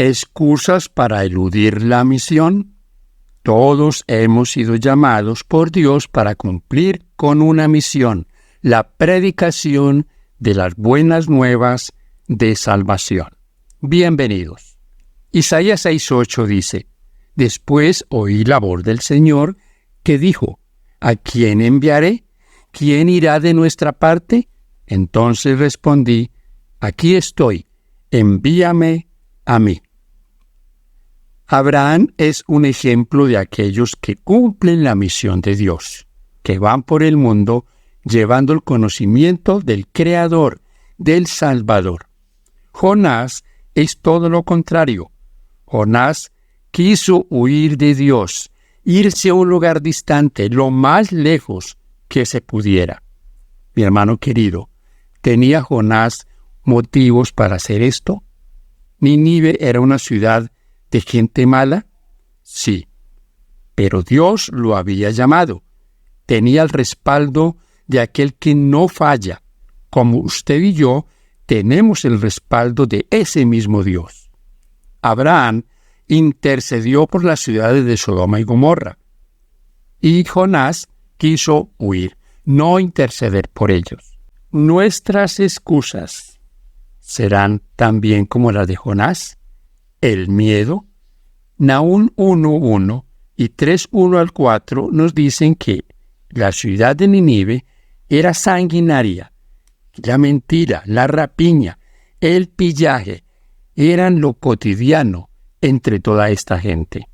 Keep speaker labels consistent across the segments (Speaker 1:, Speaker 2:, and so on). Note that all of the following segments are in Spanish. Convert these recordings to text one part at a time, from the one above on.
Speaker 1: ¿Excusas para eludir la misión? Todos hemos sido llamados por Dios para cumplir con una misión, la predicación de las buenas nuevas de salvación. Bienvenidos. Isaías 6:8 dice: Después oí la voz del Señor que dijo: ¿A quién enviaré? ¿Quién irá de nuestra parte? Entonces respondí: Aquí estoy, envíame a mí. Abraham es un ejemplo de aquellos que cumplen la misión de Dios, que van por el mundo llevando el conocimiento del Creador, del Salvador. Jonás es todo lo contrario. Jonás quiso huir de Dios, irse a un lugar distante, lo más lejos que se pudiera. Mi hermano querido, ¿tenía Jonás motivos para hacer esto? ¿Nínive era una ciudad de gente mala? Sí, pero Dios lo había llamado. Tenía el respaldo de aquel que no falla. Como usted y yo tenemos el respaldo de ese mismo Dios. Abraham intercedió por las ciudades de Sodoma y Gomorra, y Jonás quiso huir, no interceder por ellos. Nuestras excusas serán también como las de Jonás: el miedo. Nahum 1:1 y 3:1 al 4 nos dicen que la ciudad de Nínive era sanguinaria. La mentira, la rapiña, el pillaje eran lo cotidiano entre toda esta gente.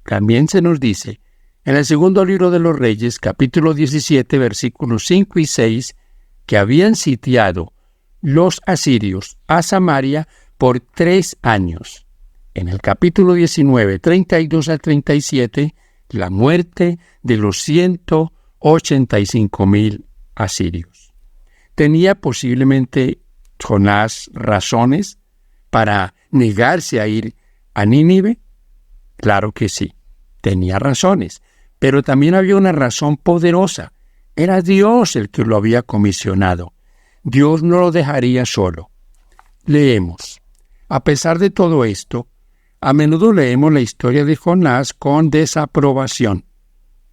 Speaker 1: También se nos dice en el segundo libro de los Reyes, capítulo 17, versículos 5 y 6, que habían sitiado los asirios a Samaria por 3 años. En el capítulo 19, 32 al 37, la muerte de los 185,000 asirios. ¿Tenía posiblemente Jonás razones para negarse a ir a Nínive? Claro que sí, tenía razones, pero también había una razón poderosa. Era Dios el que lo había comisionado. Dios no lo dejaría solo. Leemos: a pesar de todo esto, a menudo leemos la historia de Jonás con desaprobación,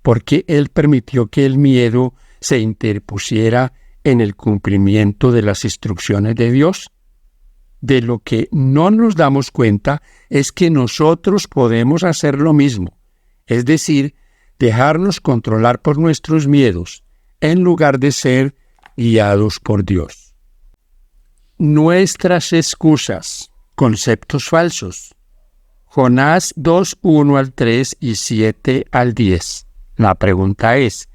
Speaker 1: porque él permitió que el miedo se interpusiera en el cumplimiento de las instrucciones de Dios. De lo que no nos damos cuenta es que nosotros podemos hacer lo mismo, es decir, dejarnos controlar por nuestros miedos, en lugar de ser guiados por Dios. Nuestras excusas, conceptos falsos. Jonás 2:1 al 3 y 7 al 10. La pregunta es: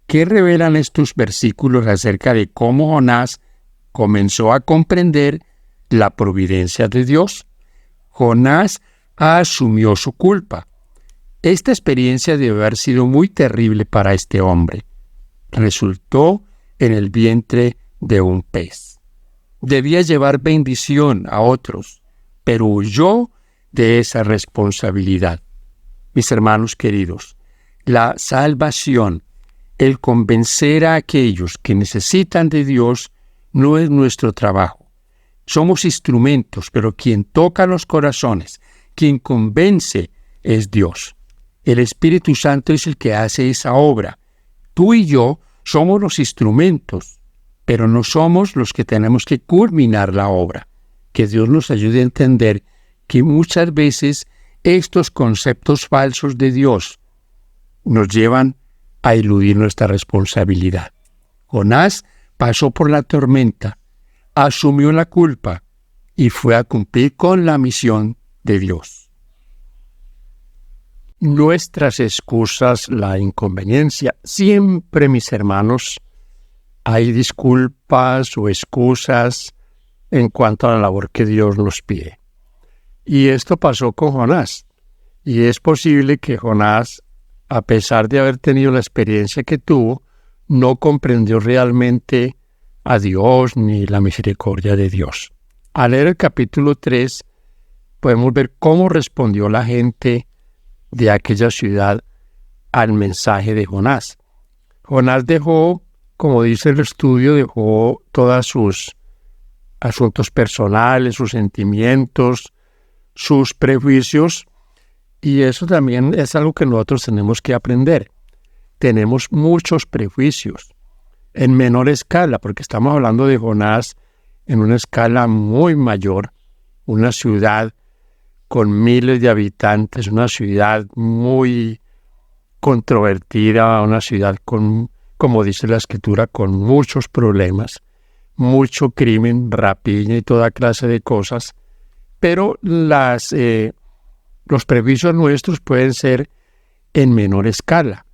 Speaker 1: ¿qué revelan estos versículos acerca de cómo Jonás comenzó a comprender la providencia de Dios? Jonás asumió su culpa. Esta experiencia debe haber sido muy terrible para este hombre. Resultó en el vientre de un pez. Debía llevar bendición a otros, pero huyó de esa responsabilidad. Mis hermanos queridos, la salvación, el convencer a aquellos que necesitan de Dios, no es nuestro trabajo. Somos instrumentos, pero quien toca los corazones, quien convence, es Dios. El Espíritu Santo es el que hace esa obra. Tú y yo somos los instrumentos, pero no somos los que tenemos que culminar la obra. Que Dios nos ayude a entender que muchas veces estos conceptos falsos de Dios nos llevan a eludir nuestra responsabilidad. Jonás pasó por la tormenta, asumió la culpa y fue a cumplir con la misión de Dios. Nuestras excusas, la inconveniencia. Siempre, mis hermanos, hay disculpas o excusas en cuanto a la labor que Dios nos pide. Y esto pasó con Jonás. Y es posible que Jonás, a pesar de haber tenido la experiencia que tuvo, no comprendió realmente a Dios ni la misericordia de Dios. Al leer el capítulo 3, podemos ver cómo respondió la gente de aquella ciudad al mensaje de Jonás. Jonás dejó, como dice el estudio, todos sus asuntos personales, sus sentimientos, sus prejuicios, y eso también es algo que nosotros tenemos que aprender. Tenemos muchos prejuicios en menor escala, porque estamos hablando de Jonás en una escala muy mayor, una ciudad con miles de habitantes, una ciudad muy controvertida, una ciudad con, como dice la Escritura, con muchos problemas, mucho crimen, rapiña y toda clase de cosas, pero los prejuicios nuestros pueden ser en menor escala,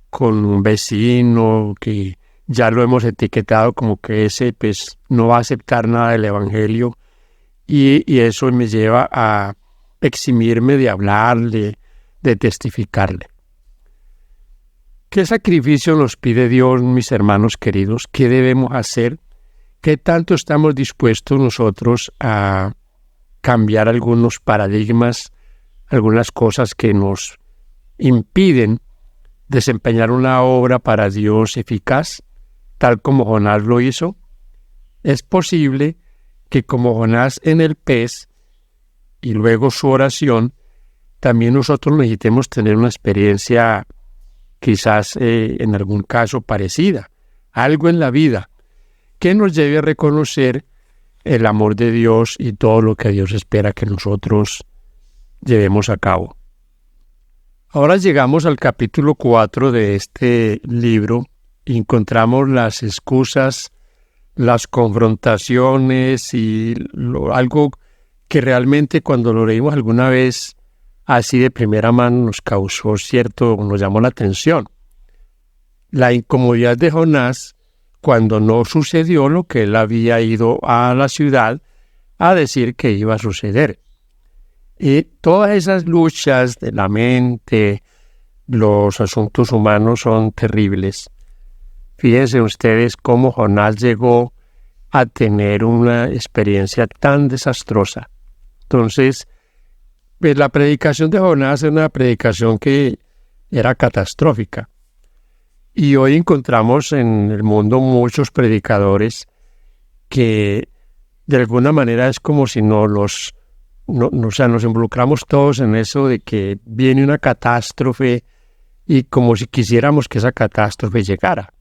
Speaker 1: con un vecino que ya lo hemos etiquetado como que ese pues no va a aceptar nada del Evangelio, y eso me lleva a eximirme de hablarle, de testificarle. ¿Qué sacrificio nos pide Dios, mis hermanos queridos? ¿Qué debemos hacer? ¿Qué tanto estamos dispuestos nosotros a cambiar algunos paradigmas, algunas cosas que nos impiden desempeñar una obra para Dios eficaz, tal como Jonás lo hizo? Es posible que como Jonás en el pez y luego su oración, también nosotros necesitemos tener una experiencia quizás en algún caso parecida, algo en la vida que nos lleve a reconocer el amor de Dios y todo lo que Dios espera que nosotros llevemos a cabo. Ahora llegamos al capítulo 4 de este libro y encontramos las excusas, las confrontaciones y algo que realmente cuando lo leímos alguna vez así de primera mano nos llamó la atención. La incomodidad de Jonás cuando no sucedió lo que él había ido a la ciudad a decir que iba a suceder. Y todas esas luchas de la mente, los asuntos humanos son terribles. Fíjense ustedes cómo Jonás llegó a tener una experiencia tan desastrosa. Entonces, pues la predicación de Jonás es una predicación que era catastrófica. Y hoy encontramos en el mundo muchos predicadores que de alguna manera es como si nos involucramos todos en eso de que viene una catástrofe y como si quisiéramos que esa catástrofe llegara.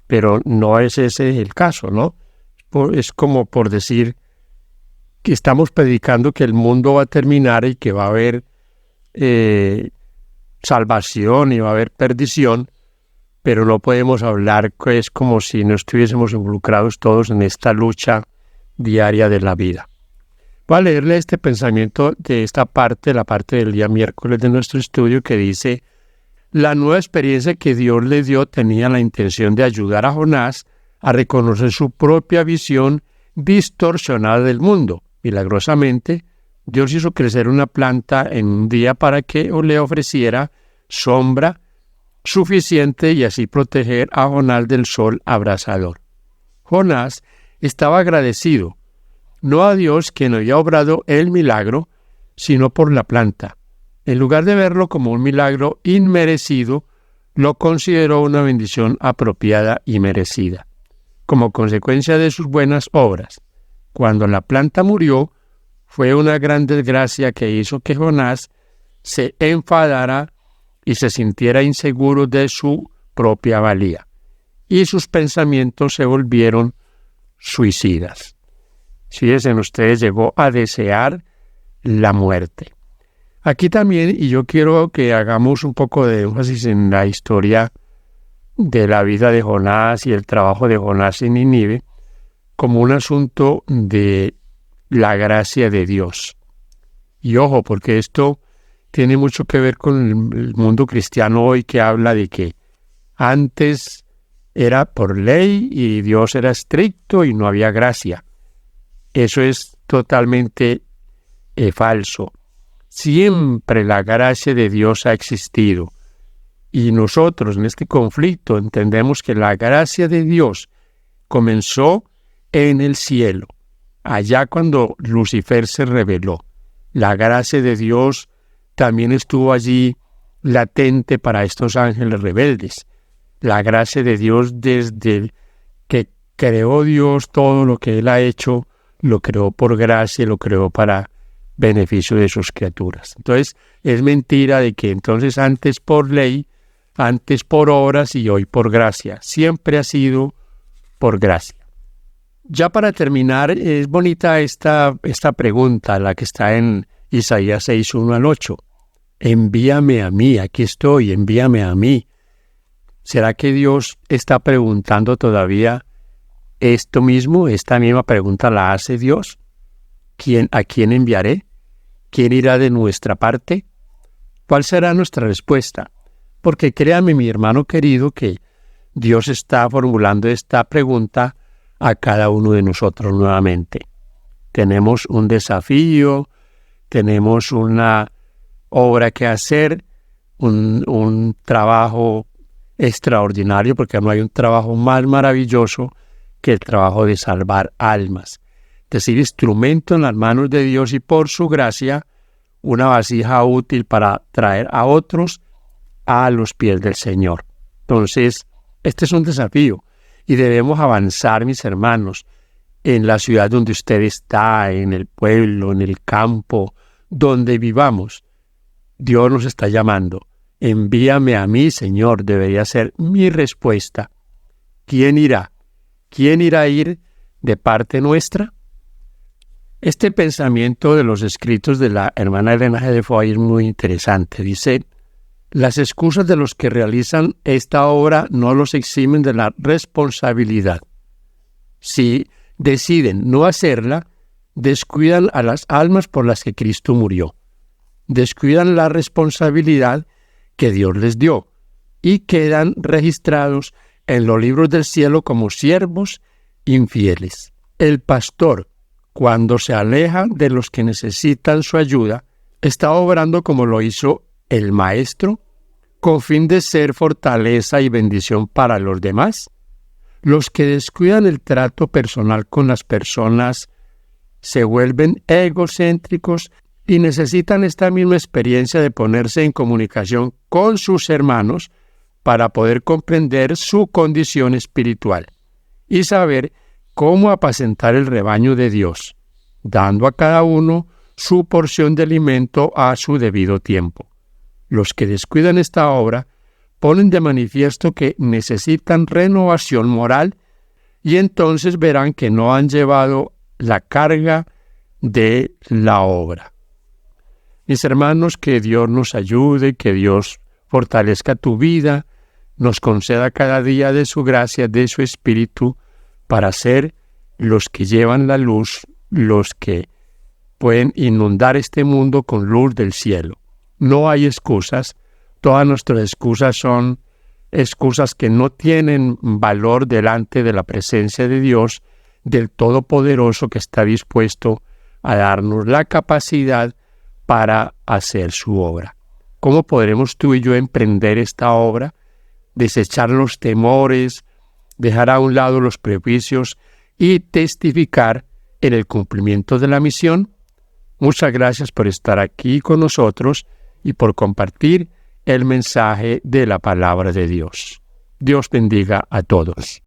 Speaker 1: Pero no es ese el caso, ¿no? Es como por decir que estamos predicando que el mundo va a terminar y que va a haber salvación y va a haber perdición, pero no podemos hablar que es como si no estuviésemos involucrados todos en esta lucha diaria de la vida. Voy a leerle este pensamiento de esta parte, la parte del día miércoles de nuestro estudio, que dice: la nueva experiencia que Dios le dio tenía la intención de ayudar a Jonás a reconocer su propia visión distorsionada del mundo. Milagrosamente, Dios hizo crecer una planta en un día para que le ofreciera sombra suficiente y así proteger a Jonás del sol abrasador. Jonás estaba agradecido, no a Dios quien había obrado el milagro, sino por la planta. En lugar de verlo como un milagro inmerecido, lo consideró una bendición apropiada y merecida, como consecuencia de sus buenas obras. Cuando la planta murió, fue una gran desgracia que hizo que Jonás se enfadara y se sintiera inseguro de su propia valía, y sus pensamientos se volvieron suicidas. Fíjense ustedes, llegó a desear la muerte. Aquí también, y yo quiero que hagamos un poco de énfasis en la historia de la vida de Jonás y el trabajo de Jonás en Nínive, como un asunto de la gracia de Dios. Y ojo, porque esto tiene mucho que ver con el mundo cristiano hoy, que habla de que antes era por ley y Dios era estricto y no había gracia. Eso es totalmente falso. Siempre la gracia de Dios ha existido. Y nosotros en este conflicto entendemos que la gracia de Dios comenzó en el cielo, allá cuando Lucifer se rebeló. La gracia de Dios también estuvo allí latente para estos ángeles rebeldes. La gracia de Dios desde que creó Dios todo lo que Él ha hecho, lo creó por gracia, lo creó para beneficio de sus criaturas. Entonces, es mentira de que entonces antes por ley, antes por obras y hoy por gracia. Siempre ha sido por gracia. Ya para terminar, es bonita esta pregunta, la que está en Isaías 6, 1 al 8. Envíame a mí, aquí estoy, envíame a mí. ¿Será que Dios está preguntando todavía esto mismo? ¿Esta misma pregunta la hace Dios? ¿A quién enviaré? ¿Quién irá de nuestra parte? ¿Cuál será nuestra respuesta? Porque créame, mi hermano querido, que Dios está formulando esta pregunta a cada uno de nosotros nuevamente. Tenemos un desafío, tenemos una obra que hacer, un trabajo extraordinario, porque no hay un trabajo más maravilloso que el trabajo de salvar almas. De ser instrumento en las manos de Dios y por su gracia, una vasija útil para traer a otros a los pies del Señor. Entonces, este es un desafío y debemos avanzar, mis hermanos, en la ciudad donde usted está, en el pueblo, en el campo, donde vivamos. Dios nos está llamando. Envíame a mí, Señor, debería ser mi respuesta. ¿Quién irá? ¿Quién irá a ir de parte nuestra? Este pensamiento de los escritos de la hermana Elena G. de Foix es muy interesante. Dice: las excusas de los que realizan esta obra no los eximen de la responsabilidad. Si deciden no hacerla, descuidan a las almas por las que Cristo murió. Descuidan la responsabilidad que Dios les dio y quedan registrados en los libros del cielo como siervos infieles. El pastor, cuando se aleja de los que necesitan su ayuda, está obrando como lo hizo el maestro, con fin de ser fortaleza y bendición para los demás. Los que descuidan el trato personal con las personas se vuelven egocéntricos y necesitan esta misma experiencia de ponerse en comunicación con sus hermanos para poder comprender su condición espiritual y saber cómo apacentar el rebaño de Dios, dando a cada uno su porción de alimento a su debido tiempo. Los que descuidan esta obra ponen de manifiesto que necesitan renovación moral y entonces verán que no han llevado la carga de la obra. Mis hermanos, que Dios nos ayude, que Dios fortalezca tu vida, nos conceda cada día de su gracia, de su Espíritu, para ser los que llevan la luz, los que pueden inundar este mundo con luz del cielo. No hay excusas, todas nuestras excusas son excusas que no tienen valor delante de la presencia de Dios, del Todopoderoso, que está dispuesto a darnos la capacidad para hacer su obra. ¿Cómo podremos tú y yo emprender esta obra? Desechar los temores, dejar a un lado los prejuicios y testificar en el cumplimiento de la misión. Muchas gracias por estar aquí con nosotros y por compartir el mensaje de la palabra de Dios. Dios bendiga a todos.